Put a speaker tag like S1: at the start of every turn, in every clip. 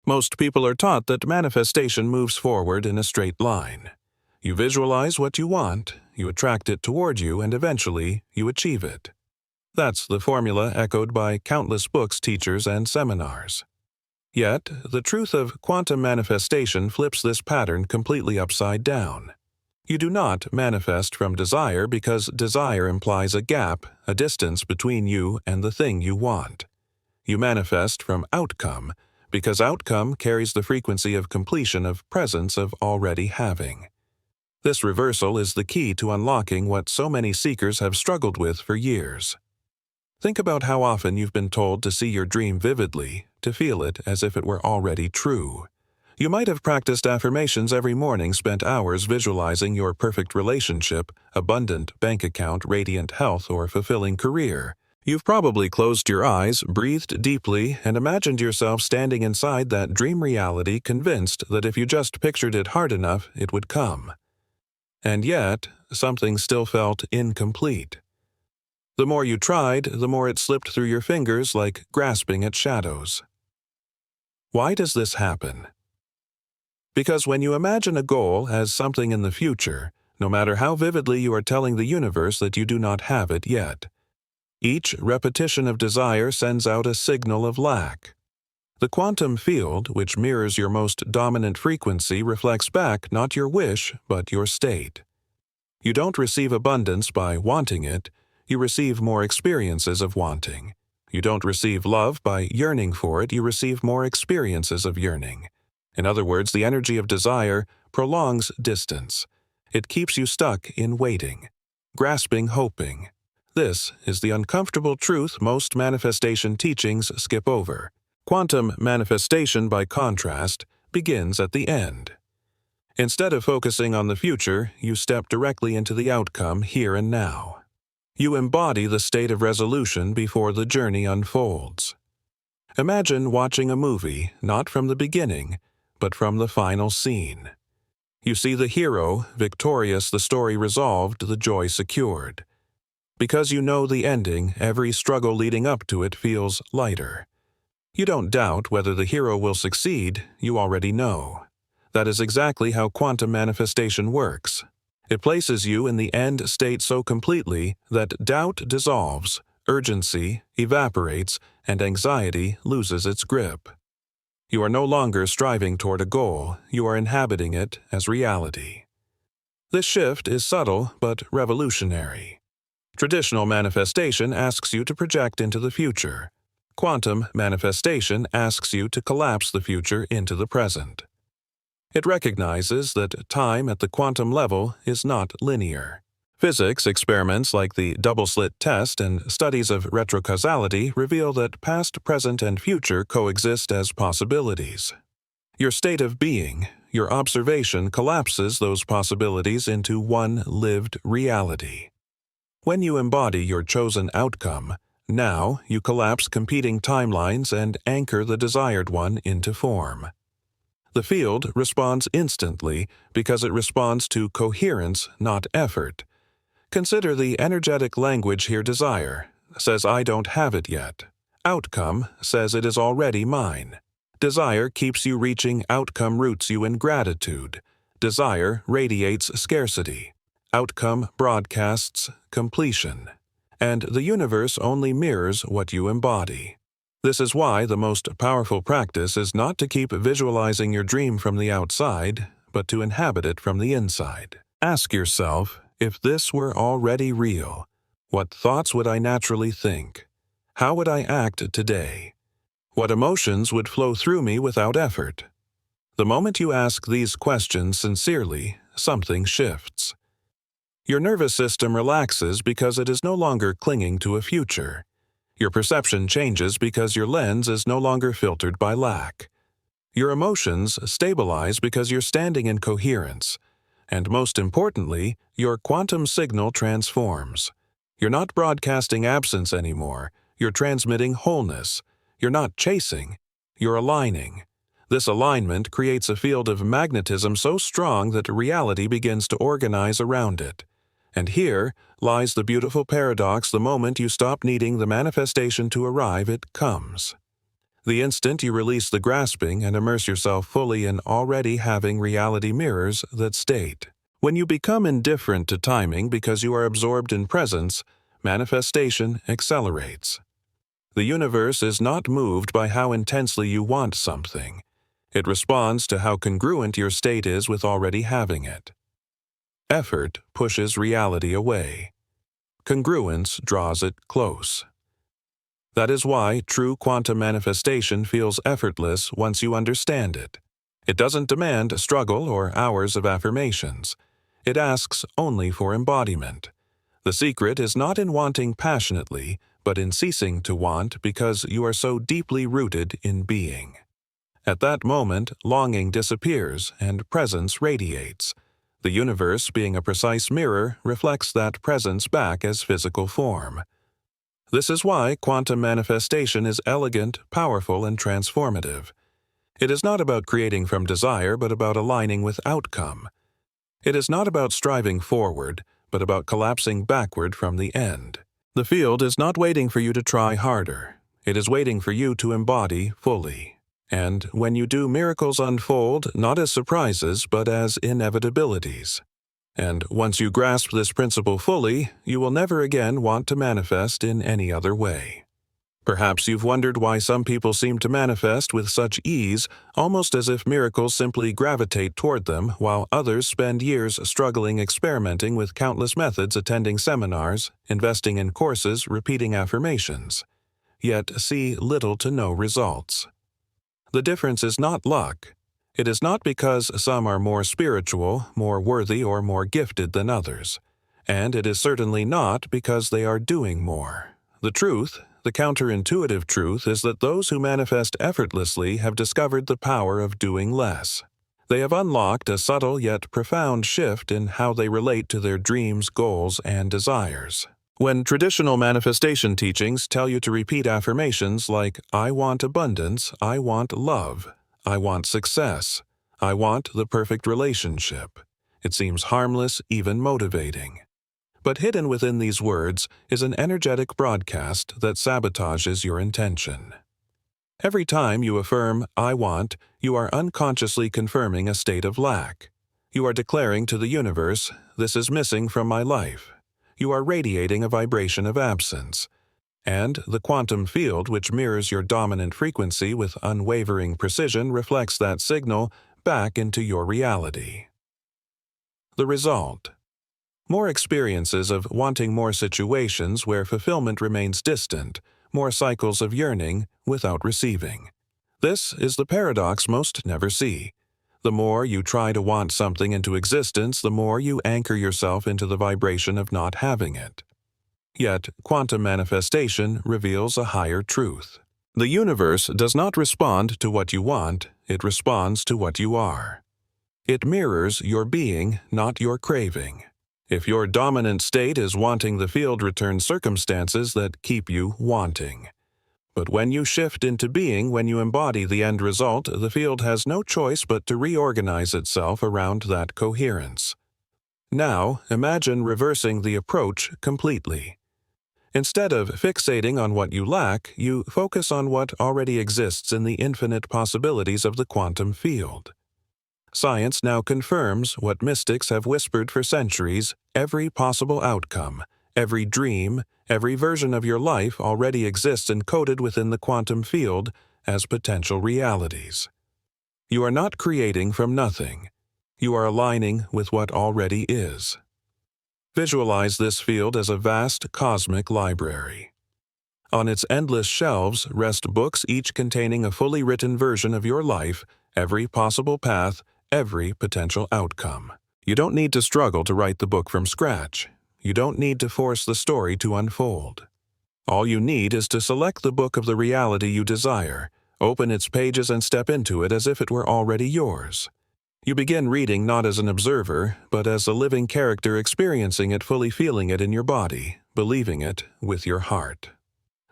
S1: Most people are taught that manifestation moves forward in a straight line. You visualize what you want, you attract it toward you, and eventually you achieve it. That's the formula echoed by countless books, teachers, and seminars. Yet, the truth of quantum manifestation flips this pattern completely upside down. You do not manifest from desire because desire implies a gap, a distance between you and the thing you want. You manifest from outcome because outcome carries the frequency of completion of presence of already having. This reversal is the key to unlocking what so many seekers have struggled with for years. Think about how often you've been told to see your dream vividly, to feel it as if it were already true. You might have practiced affirmations every morning, spent hours visualizing your perfect relationship, abundant bank account, radiant health, or fulfilling career. You've probably closed your eyes, breathed deeply, and imagined yourself standing inside that dream reality, convinced that if you just pictured it hard enough, it would come. And yet, something still felt incomplete. The more you tried, the more it slipped through your fingers like grasping at shadows. Why does this happen? Because when you imagine a goal as something in the future, no matter how vividly you are telling the universe that you do not have it yet, each repetition of desire sends out a signal of lack. The quantum field, which mirrors your most dominant frequency, reflects back not your wish, but your state. You don't receive abundance by wanting it, you receive more experiences of wanting. You don't receive love by yearning for it, you receive more experiences of yearning. In other words, the energy of desire prolongs distance. It keeps you stuck in waiting, grasping, hoping. This is the uncomfortable truth most manifestation teachings skip over. Quantum manifestation, by contrast, begins at the end. Instead of focusing on the future, you step directly into the outcome here and now. You embody the state of resolution before the journey unfolds. Imagine watching a movie, not from the beginning, but from the final scene. You see the hero, victorious, the story resolved, the joy secured. Because you know the ending, every struggle leading up to it feels lighter. You don't doubt whether the hero will succeed, you already know. That is exactly how quantum manifestation works. It places you in the end state so completely that doubt dissolves, urgency evaporates, and anxiety loses its grip. You are no longer striving toward a goal, you are inhabiting it as reality. This shift is subtle but revolutionary. Traditional manifestation asks you to project into the future. Quantum manifestation asks you to collapse the future into the present. It recognizes that time at the quantum level is not linear. Physics experiments like the double-slit test and studies of retrocausality reveal that past, present, and future coexist as possibilities. Your state of being, your observation, collapses those possibilities into one lived reality. When you embody your chosen outcome, now you collapse competing timelines and anchor the desired one into form. The field responds instantly because it responds to coherence, not effort. Consider the energetic language here. Desire says I don't have it yet. Outcome says it is already mine. Desire keeps you reaching, outcome roots you in gratitude. Desire radiates scarcity. Outcome broadcasts completion. And the universe only mirrors what you embody. This is why the most powerful practice is not to keep visualizing your dream from the outside, but to inhabit it from the inside. Ask yourself, if this were already real, what thoughts would I naturally think? How would I act today? What emotions would flow through me without effort? The moment you ask these questions sincerely, something shifts. Your nervous system relaxes because it is no longer clinging to a future. Your perception changes because your lens is no longer filtered by lack. Your emotions stabilize because you're standing in coherence. And most importantly, your quantum signal transforms. You're not broadcasting absence anymore. You're transmitting wholeness. You're not chasing. You're aligning. This alignment creates a field of magnetism so strong that reality begins to organize around it. And here lies the beautiful paradox: the moment you stop needing the manifestation to arrive, it comes. The instant you release the grasping and immerse yourself fully in already having reality mirrors that state. When you become indifferent to timing because you are absorbed in presence, manifestation accelerates. The universe is not moved by how intensely you want something. It responds to how congruent your state is with already having it. Effort pushes reality away. Congruence draws it close. That is why true quantum manifestation feels effortless once you understand it. It doesn't demand struggle or hours of affirmations. It asks only for embodiment. The secret is not in wanting passionately, but in ceasing to want because you are so deeply rooted in being. At that moment, longing disappears and presence radiates. The universe, being a precise mirror, reflects that presence back as physical form. This is why quantum manifestation is elegant, powerful, and transformative. It is not about creating from desire, but about aligning with outcome. It is not about striving forward, but about collapsing backward from the end. The field is not waiting for you to try harder. It is waiting for you to embody fully. And when you do, miracles unfold not as surprises, but as inevitabilities. And once you grasp this principle fully, you will never again want to manifest in any other way. Perhaps you've wondered why some people seem to manifest with such ease, almost as if miracles simply gravitate toward them, while others spend years struggling, experimenting with countless methods, attending seminars, investing in courses, repeating affirmations, yet see little to no results. The difference is not luck. It is not because some are more spiritual, more worthy, or more gifted than others. And it is certainly not because they are doing more. The truth, the counterintuitive truth, is that those who manifest effortlessly have discovered the power of doing less. They have unlocked a subtle yet profound shift in how they relate to their dreams, goals, and desires. When traditional manifestation teachings tell you to repeat affirmations like, I want abundance, I want love, I want success, I want the perfect relationship, it seems harmless, even motivating. But hidden within these words is an energetic broadcast that sabotages your intention. Every time you affirm, I want, you are unconsciously confirming a state of lack. You are declaring to the universe, this is missing from my life. You are radiating a vibration of absence. And the quantum field, which mirrors your dominant frequency with unwavering precision, reflects that signal back into your reality. The result: more experiences of wanting more situations where fulfillment remains distant, more cycles of yearning without receiving. This is the paradox most never see. The more you try to want something into existence, the more you anchor yourself into the vibration of not having it. Yet, quantum manifestation reveals a higher truth. The universe does not respond to what you want, it responds to what you are. It mirrors your being, not your craving. If your dominant state is wanting, the field returns circumstances that keep you wanting. But when you shift into being, when you embody the end result, the field has no choice but to reorganize itself around that coherence. Now, imagine reversing the approach completely. Instead of fixating on what you lack, you focus on what already exists in the infinite possibilities of the quantum field. Science now confirms what mystics have whispered for centuries: every possible outcome, every dream, every version of your life already exists encoded within the quantum field as potential realities. You are not creating from nothing. You are aligning with what already is. Visualize this field as a vast cosmic library. On its endless shelves rest books, each containing a fully written version of your life, every possible path, every potential outcome. You don't need to struggle to write the book from scratch. You don't need to force the story to unfold. All you need is to select the book of the reality you desire, open its pages and step into it as if it were already yours. You begin reading not as an observer, but as a living character, experiencing it, fully feeling it in your body, believing it with your heart.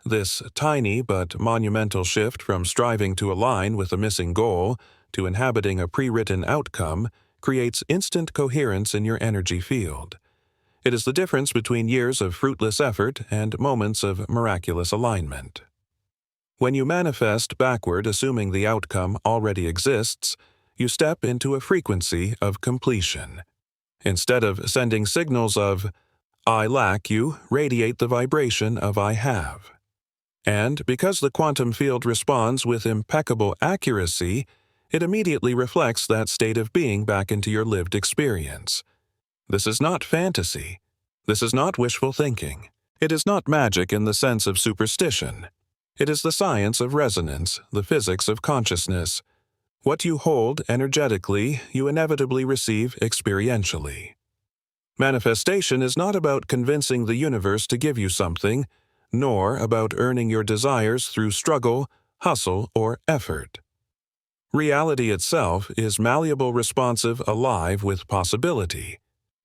S1: This tiny but monumental shift from striving to align with a missing goal to inhabiting a pre-written outcome creates instant coherence in your energy field. It is the difference between years of fruitless effort and moments of miraculous alignment. When you manifest backward assuming the outcome already exists, you step into a frequency of completion. Instead of sending signals of, I lack, you radiate the vibration of I have. And because the quantum field responds with impeccable accuracy, it immediately reflects that state of being back into your lived experience. This is not fantasy. This is not wishful thinking. It is not magic in the sense of superstition. It is the science of resonance, the physics of consciousness. What you hold energetically, you inevitably receive experientially. Manifestation is not about convincing the universe to give you something, nor about earning your desires through struggle, hustle, or effort. Reality itself is malleable, responsive, alive with possibility,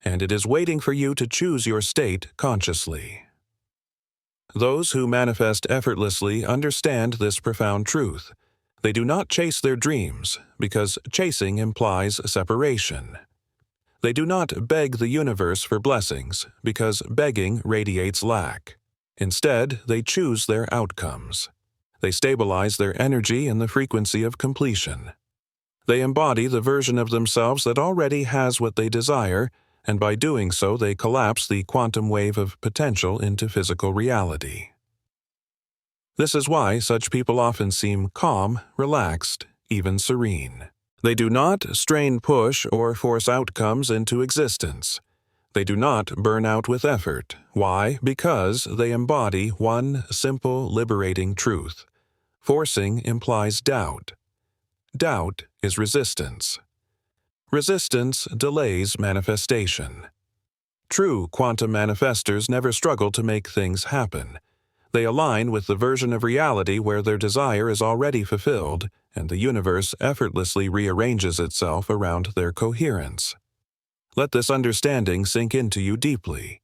S1: and it is waiting for you to choose your state consciously. Those who manifest effortlessly understand this profound truth. They do not chase their dreams, because chasing implies separation. They do not beg the universe for blessings, because begging radiates lack. Instead, they choose their outcomes. They stabilize their energy in the frequency of completion. They embody the version of themselves that already has what they desire, and by doing so they collapse the quantum wave of potential into physical reality. This is why such people often seem calm, relaxed, even serene. They do not strain, push, or force outcomes into existence. They do not burn out with effort. Why? Because they embody one simple, liberating truth. Forcing implies doubt. Doubt is resistance. Resistance delays manifestation. True quantum manifestors never struggle to make things happen. They align with the version of reality where their desire is already fulfilled, and the universe effortlessly rearranges itself around their coherence. Let this understanding sink into you deeply.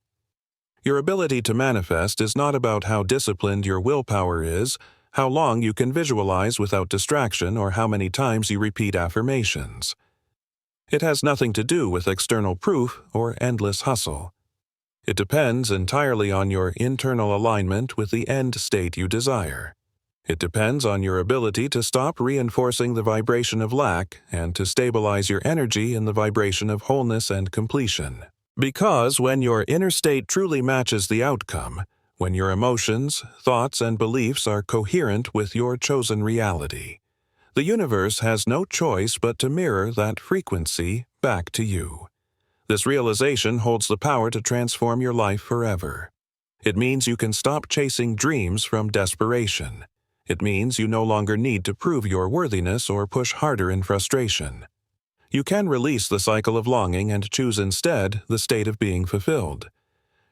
S1: Your ability to manifest is not about how disciplined your willpower is, how long you can visualize without distraction, or how many times you repeat affirmations. It has nothing to do with external proof or endless hustle. It depends entirely on your internal alignment with the end state you desire. It depends on your ability to stop reinforcing the vibration of lack and to stabilize your energy in the vibration of wholeness and completion. Because when your inner state truly matches the outcome, when your emotions, thoughts, and beliefs are coherent with your chosen reality, the universe has no choice but to mirror that frequency back to you. This realization holds the power to transform your life forever. It means you can stop chasing dreams from desperation. It means you no longer need to prove your worthiness or push harder in frustration. You can release the cycle of longing and choose instead the state of being fulfilled.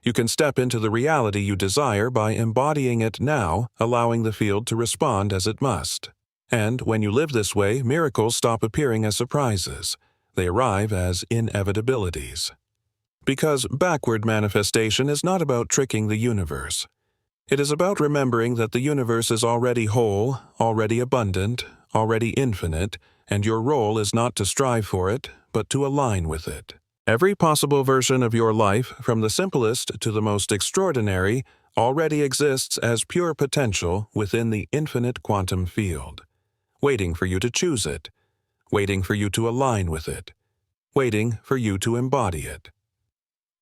S1: You can step into the reality you desire by embodying it now, allowing the field to respond as it must. And when you live this way, miracles stop appearing as surprises. They arrive as inevitabilities. Because backward manifestation is not about tricking the universe. It is about remembering that the universe is already whole, already abundant, already infinite, and your role is not to strive for it, but to align with it. Every possible version of your life, from the simplest to the most extraordinary, already exists as pure potential within the infinite quantum field, waiting for you to choose it, waiting for you to align with it, waiting for you to embody it.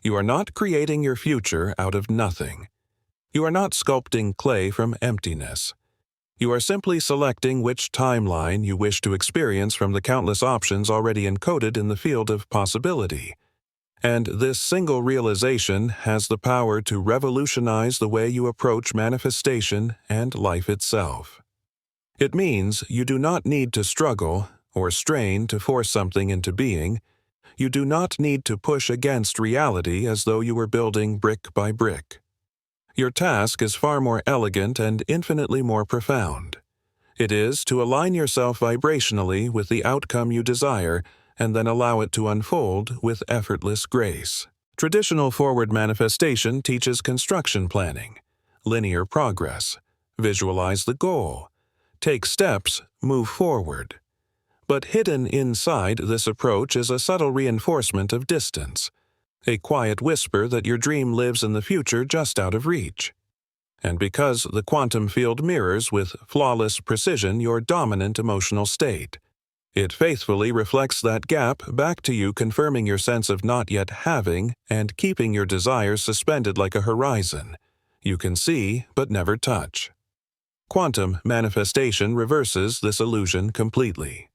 S1: You are not creating your future out of nothing. You are not sculpting clay from emptiness. You are simply selecting which timeline you wish to experience from the countless options already encoded in the field of possibility. And this single realization has the power to revolutionize the way you approach manifestation and life itself. It means you do not need to struggle or strain to force something into being. You do not need to push against reality as though you were building brick by brick. Your task is far more elegant and infinitely more profound. It is to align yourself vibrationally with the outcome you desire and then allow it to unfold with effortless grace. Traditional forward manifestation teaches construction planning, linear progress, visualize the goal, take steps, move forward. But hidden inside this approach is a subtle reinforcement of distance, a quiet whisper that your dream lives in the future just out of reach. and because the quantum field mirrors with flawless precision your dominant emotional state. It faithfully reflects that gap back to you, confirming your sense of not yet having and keeping your desires suspended like a horizon you can see but never touch. Quantum manifestation reverses this illusion completely.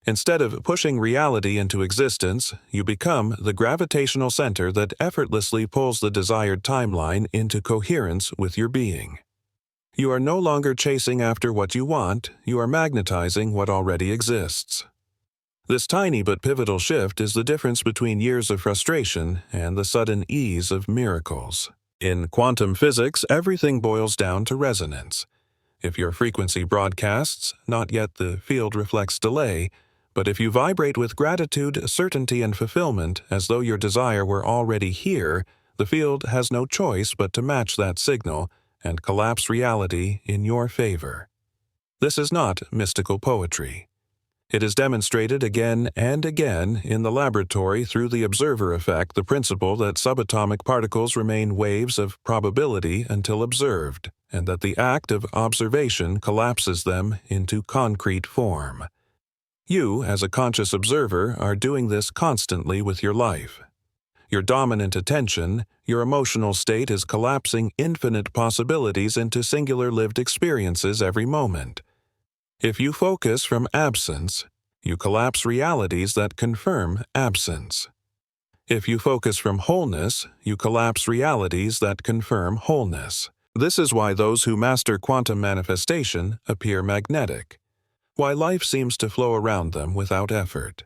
S1: Instead of pushing reality into existence, you become the gravitational center that effortlessly pulls the desired timeline into coherence with your being. You are no longer chasing after what you want, you are magnetizing what already exists. This tiny but pivotal shift is the difference between years of frustration and the sudden ease of miracles. In quantum physics, everything boils down to resonance. If your frequency broadcasts, not yet the field reflects delay, but if you vibrate with gratitude, certainty, and fulfillment as though your desire were already here, the field has no choice but to match that signal and collapse reality in your favor. This is not mystical poetry. It is demonstrated again and again in the laboratory through the observer effect, the principle that subatomic particles remain waves of probability until observed, and that the act of observation collapses them into concrete form. You, as a conscious observer, are doing this constantly with your life. Your dominant attention, your emotional state is collapsing infinite possibilities into singular lived experiences every moment. If you focus from absence, you collapse realities that confirm absence. If you focus from wholeness, you collapse realities that confirm wholeness. This is why those who master quantum manifestation appear magnetic, why life seems to flow around them without effort.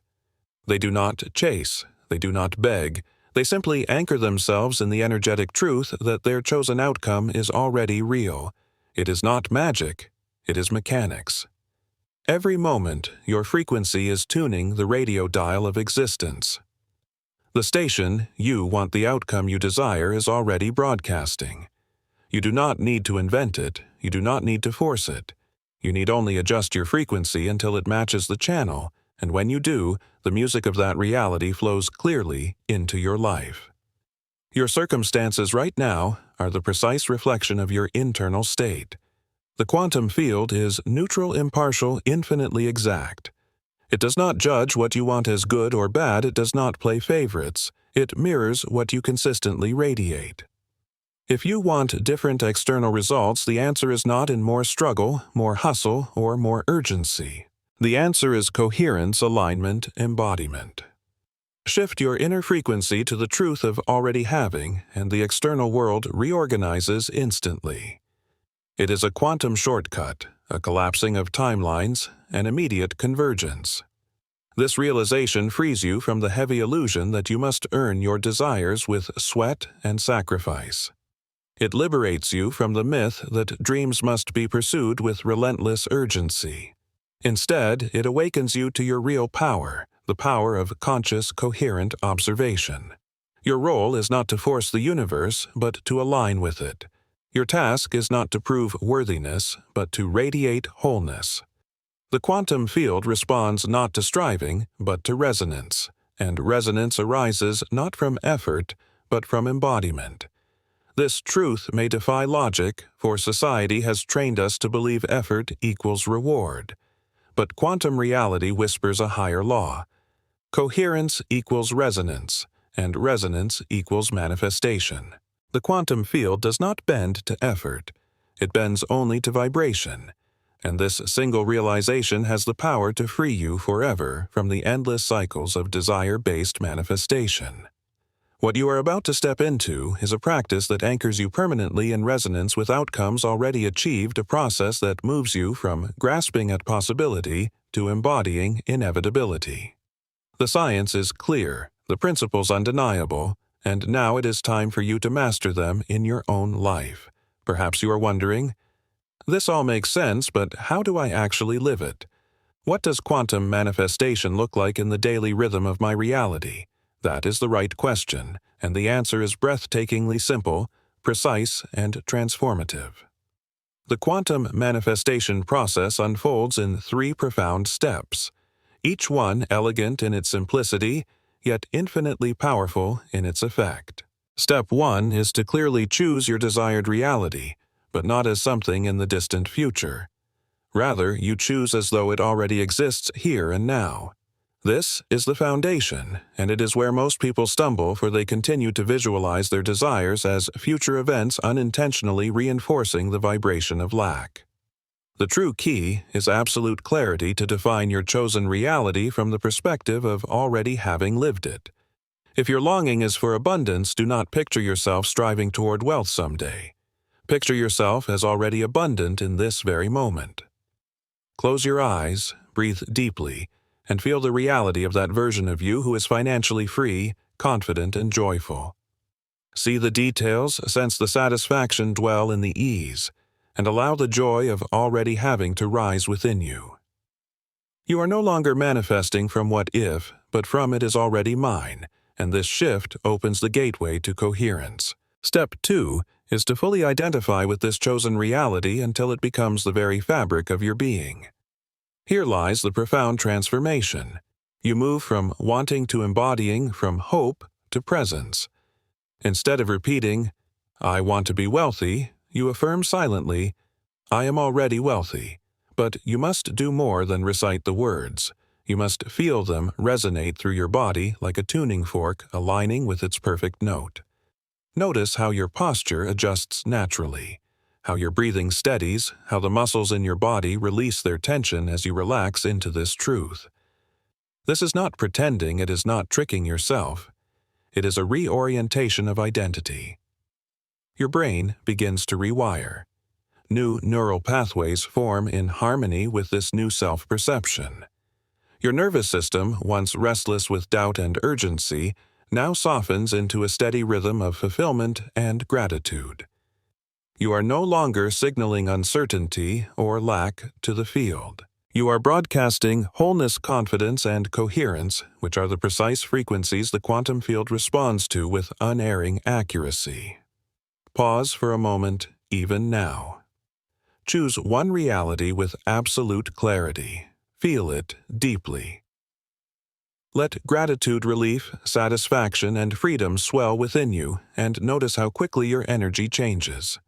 S1: They do not chase, they do not beg, they simply anchor themselves in the energetic truth that their chosen outcome is already real. It is not magic, it is mechanics. Every moment, your frequency is tuning the radio dial of existence. The station you want the outcome you desire is already broadcasting. You do not need to invent it, you do not need to force it. You need only adjust your frequency until it matches the channel, and when you do, the music of that reality flows clearly into your life. Your circumstances right now are the precise reflection of your internal state. The quantum field is neutral, impartial, infinitely exact. It does not judge what you want as good or bad, it does not play favorites, it mirrors what you consistently radiate. If you want different external results, the answer is not in more struggle, more hustle, or more urgency. The answer is coherence, alignment, embodiment. Shift your inner frequency to the truth of already having, and the external world reorganizes instantly. It is a quantum shortcut, a collapsing of timelines, an immediate convergence. This realization frees you from the heavy illusion that you must earn your desires with sweat and sacrifice. It liberates you from the myth that dreams must be pursued with relentless urgency. Instead, it awakens you to your real power, the power of conscious, coherent observation. Your role is not to force the universe, but to align with it. Your task is not to prove worthiness, but to radiate wholeness. The quantum field responds not to striving, but to resonance, and resonance arises not from effort, but from embodiment. This truth may defy logic, for society has trained us to believe effort equals reward. But quantum reality whispers a higher law. Coherence equals resonance, and resonance equals manifestation. The quantum field does not bend to effort. It bends only to vibration. And this single realization has the power to free you forever from the endless cycles of desire-based manifestation. What you are about to step into is a practice that anchors you permanently in resonance with outcomes already achieved, a process that moves you from grasping at possibility to embodying inevitability. The science is clear, the principles undeniable, and now it is time for you to master them in your own life. Perhaps you are wondering, this all makes sense, but how do I actually live it? What does quantum manifestation look like in the daily rhythm of my reality? That is the right question, and the answer is breathtakingly simple, precise, and transformative. The quantum manifestation process unfolds in 3 profound steps, each one elegant in its simplicity, yet infinitely powerful in its effect. Step 1 is to clearly choose your desired reality. but not as something in the distant future. Rather, you choose as though it already exists here and now. This is the foundation, and it is where most people stumble, for they continue to visualize their desires as future events, unintentionally reinforcing the vibration of lack. The true key is absolute clarity to define your chosen reality from the perspective of already having lived it. If your longing is for abundance, do not picture yourself striving toward wealth someday. Picture yourself as already abundant in this very moment. Close your eyes, breathe deeply, and feel the reality of that version of you who is financially free, confident, and joyful. See the details, sense the satisfaction, dwell in the ease, and allow the joy of already having to rise within you. You are no longer manifesting from what if, but from it is already mine, and this shift opens the gateway to coherence. Step 2 is to fully identify with this chosen reality until it becomes the very fabric of your being. Here lies the profound transformation. You move from wanting to embodying, from hope to presence. Instead of repeating, "I want to be wealthy," you affirm silently, "I am already wealthy." But you must do more than recite the words. You must feel them resonate through your body like a tuning fork aligning with its perfect note. Notice how your posture adjusts naturally, how your breathing steadies, how the muscles in your body release their tension as you relax into this truth. This is not pretending, it is not tricking yourself. It is a reorientation of identity. Your brain begins to rewire. New neural pathways form in harmony with this new self-perception. Your nervous system, once restless with doubt and urgency, now softens into a steady rhythm of fulfillment and gratitude. You are no longer signaling uncertainty or lack to the field. You are broadcasting wholeness, confidence, and coherence, which are the precise frequencies the quantum field responds to with unerring accuracy. Pause for a moment, even now. Choose one reality with absolute clarity. Feel it deeply. Let gratitude, relief, satisfaction, and freedom swell within you, and notice how quickly your energy changes.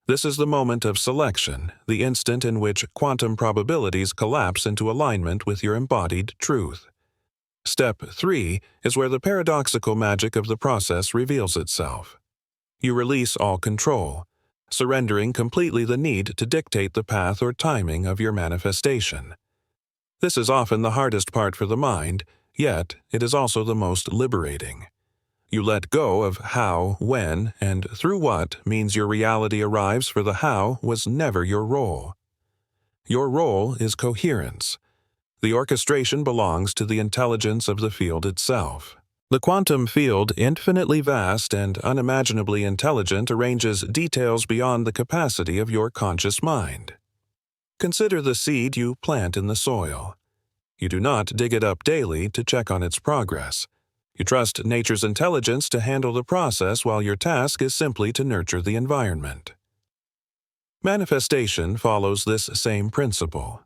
S1: This is the moment of selection, the instant in which quantum probabilities collapse into alignment with your embodied truth. Step 3 is where the paradoxical magic of the process reveals itself. You release all control, surrendering completely the need to dictate the path or timing of your manifestation. This is often the hardest part for the mind, yet it is also the most liberating. You let go of how, when, and through what means your reality arrives, for the how was never your role. Your role is coherence. The orchestration belongs to the intelligence of the field itself. The quantum field, infinitely vast and unimaginably intelligent, arranges details beyond the capacity of your conscious mind. Consider the seed you plant in the soil. You do not dig it up daily to check on its progress. You trust nature's intelligence to handle the process, while your task is simply to nurture the environment. Manifestation follows this same principle.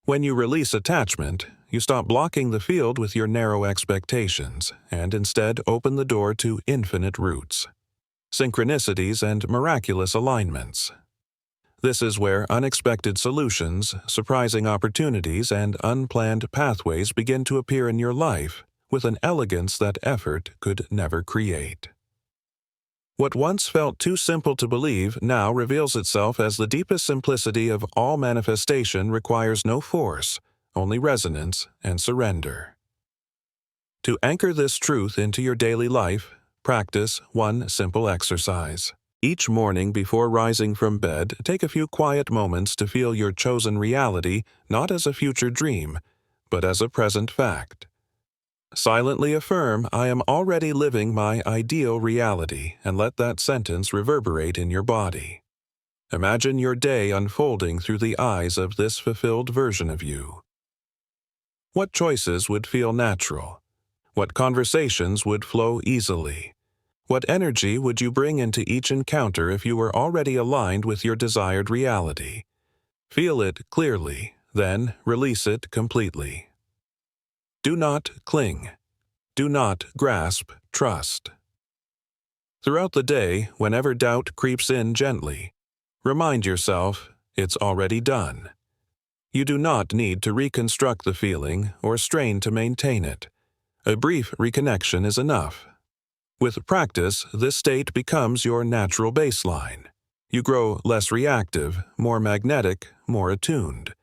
S1: When you release attachment, you stop blocking the field with your narrow expectations and instead open the door to infinite roots, synchronicities, and miraculous alignments. This is where unexpected solutions, surprising opportunities, and unplanned pathways begin to appear in your life with an elegance that effort could never create. What once felt too simple to believe now reveals itself as the deepest simplicity of all manifestation requires no force, only resonance and surrender. To anchor this truth into your daily life, practice one simple exercise. Each morning before rising from bed, take a few quiet moments to feel your chosen reality not as a future dream, but as a present fact. Silently affirm, "I am already living my ideal reality," and let that sentence reverberate in your body. Imagine your day unfolding through the eyes of this fulfilled version of you. What choices would feel natural? What conversations would flow easily? What energy would you bring into each encounter if you were already aligned with your desired reality? Feel it clearly, then release it completely. Do not cling. Do not grasp, trust. Throughout the day, whenever doubt creeps in gently, Remind yourself, it's already done. You do not need to reconstruct the feeling or strain to maintain it. A brief reconnection is enough. With practice, this state becomes your natural baseline. You grow less reactive, more magnetic, more attuned.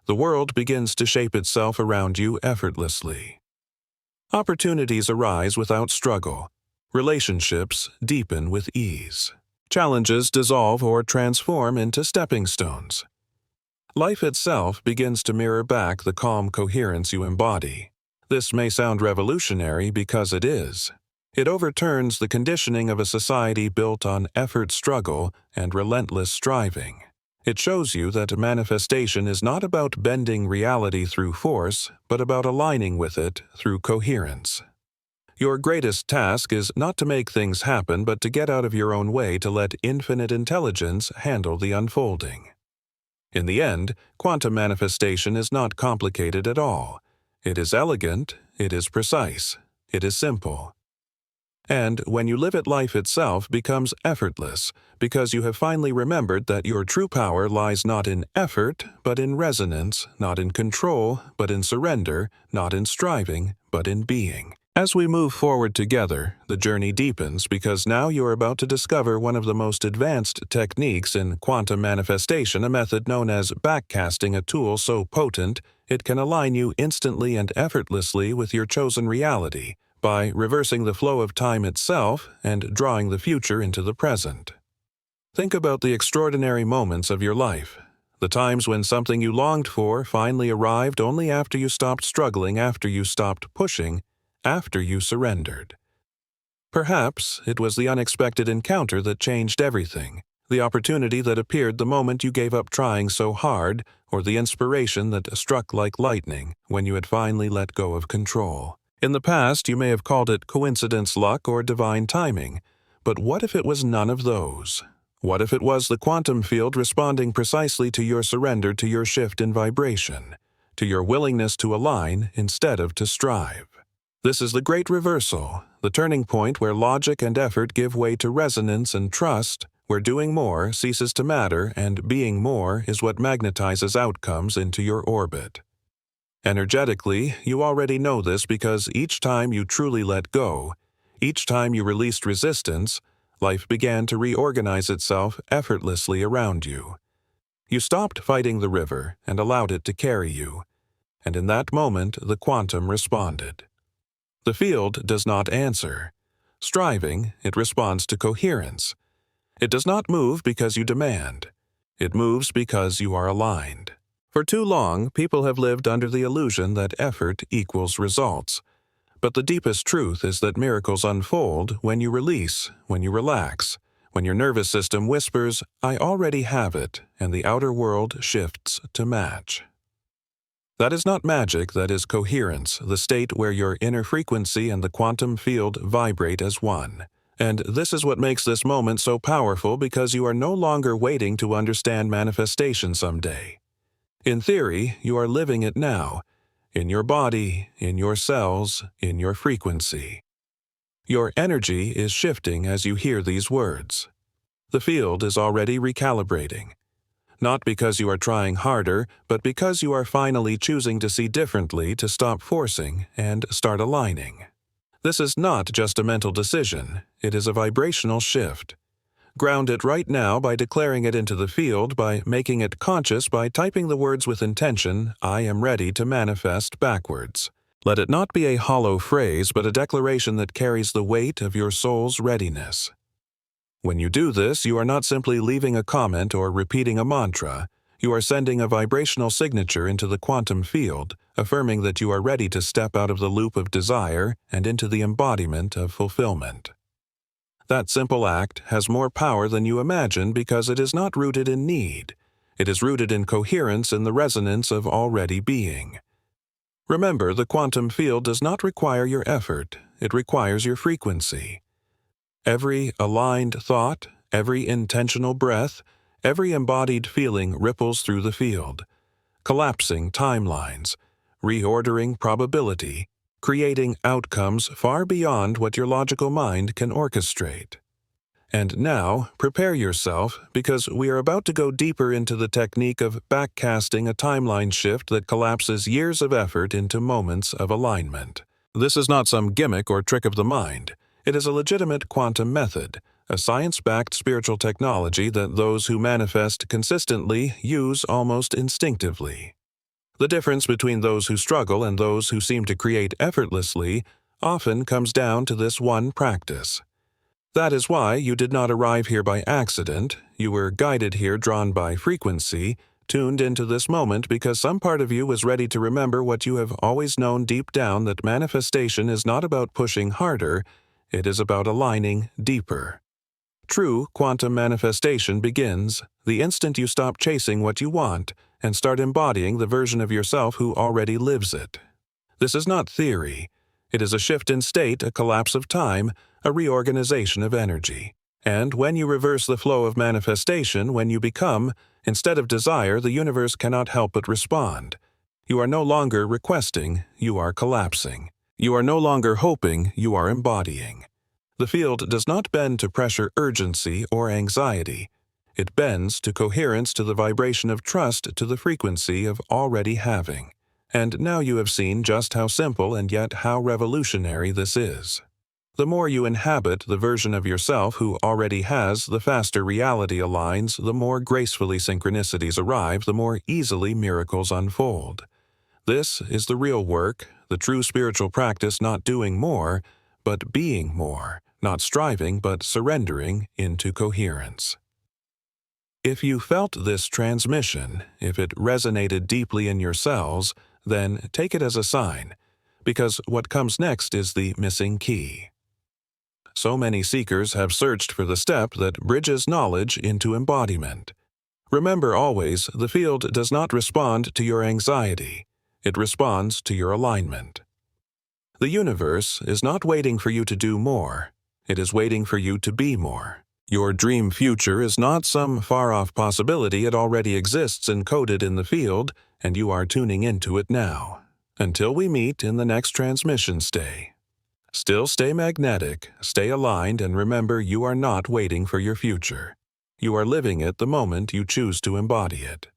S1: The world begins to shape itself around you effortlessly. Opportunities arise without struggle. Relationships deepen with ease. Challenges dissolve or transform into stepping stones. Life itself begins to mirror back the calm coherence you embody. This may sound revolutionary because it is. It overturns the conditioning of a society built on effort, struggle, and relentless striving. It shows you that manifestation is not about bending reality through force, but about aligning with it through coherence. Your greatest task is not to make things happen, but to get out of your own way to let infinite intelligence handle the unfolding. In the end, quantum manifestation is not complicated at all. It is elegant, it is precise, it is simple. And when you live it, life itself becomes effortless, because you have finally remembered that your true power lies not in effort, but in resonance, not in control, but in surrender, not in striving, but in being. As we move forward together, the journey deepens because now you are about to discover one of the most advanced techniques in quantum manifestation, a method known as backcasting, a tool so potent it can align you instantly and effortlessly with your chosen reality, by reversing the flow of time itself and drawing the future into the present. Think about the extraordinary moments of your life, the times when something you longed for finally arrived only after you stopped struggling, after you stopped pushing, after you surrendered. Perhaps it was the unexpected encounter that changed everything, the opportunity that appeared the moment you gave up trying so hard, or the inspiration that struck like lightning when you had finally let go of control. In the past, you may have called it coincidence, luck, or divine timing, but what if it was none of those? What if it was the quantum field responding precisely to your surrender, to your shift in vibration, to your willingness to align instead of to strive? This is the great reversal, the turning point where logic and effort give way to resonance and trust, where doing more ceases to matter and being more is what magnetizes outcomes into your orbit. Energetically, you already know this because each time you truly let go, each time you released resistance, life began to reorganize itself effortlessly around you. You stopped fighting the river and allowed it to carry you, and in that moment the quantum responded. The field does not answer. Striving, it responds to coherence. It does not move because you demand. It moves because you are aligned. For too long, people have lived under the illusion that effort equals results. But the deepest truth is that miracles unfold when you release, when you relax, when your nervous system whispers, "I already have it," and the outer world shifts to match. That is not magic, that is coherence, the state where your inner frequency and the quantum field vibrate as one. And this is what makes this moment so powerful, because you are no longer waiting to understand manifestation someday. In theory, you are living it now, in your body, in your cells, in your frequency. Your energy is shifting as you hear these words. The field is already recalibrating. Not because you are trying harder, but because you are finally choosing to see differently, to stop forcing and start aligning. This is not just a mental decision, it is a vibrational shift. Ground it right now by declaring it into the field, by making it conscious, by typing the words with intention, "I am ready to manifest," backwards. Let it not be a hollow phrase, but a declaration that carries the weight of your soul's readiness. When you do this, you are not simply leaving a comment or repeating a mantra. You are sending a vibrational signature into the quantum field, affirming that you are ready to step out of the loop of desire and into the embodiment of fulfillment. That simple act has more power than you imagine because it is not rooted in need. It is rooted in coherence, in the resonance of already being. Remember, the quantum field does not require your effort, it requires your frequency. Every aligned thought, every intentional breath, every embodied feeling ripples through the field, collapsing timelines, reordering probability, creating outcomes far beyond what your logical mind can orchestrate. And now, prepare yourself, because we are about to go deeper into the technique of backcasting a timeline shift that collapses years of effort into moments of alignment. This is not some gimmick or trick of the mind. It is a legitimate quantum method, a science-backed spiritual technology that those who manifest consistently use almost instinctively. The difference between those who struggle and those who seem to create effortlessly often comes down to this one practice. That is why you did not arrive here by accident. You were guided here, drawn by frequency, tuned into this moment because some part of you was ready to remember what you have always known deep down, that manifestation is not about pushing harder, it is about aligning deeper. True quantum manifestation begins the instant you stop chasing what you want and start embodying the version of yourself who already lives it. This is not theory. It is a shift in state, a collapse of time, a reorganization of energy. And when you reverse the flow of manifestation, when you become, instead of desire, the universe cannot help but respond. You are no longer requesting, you are collapsing. You are no longer hoping, you are embodying. The field does not bend to pressure, urgency, or anxiety. It bends to coherence, to the vibration of trust, to the frequency of already having. And now you have seen just how simple and yet how revolutionary this is. The more you inhabit the version of yourself who already has, the faster reality aligns, the more gracefully synchronicities arrive, the more easily miracles unfold. This is the real work, the true spiritual practice, not doing more, but being more, not striving, but surrendering into coherence. If you felt this transmission, if it resonated deeply in your cells, then take it as a sign, because what comes next is the missing key. So many seekers have searched for the step that bridges knowledge into embodiment. Remember always, the field does not respond to your anxiety. It responds to your alignment. The universe is not waiting for you to do more. It is waiting for you to be more. Your dream future is not some far-off possibility. It already exists encoded in the field, and you are tuning into it now. Until we meet in the next transmission, Still stay magnetic, stay aligned, and remember you are not waiting for your future. You are living it the moment you choose to embody it.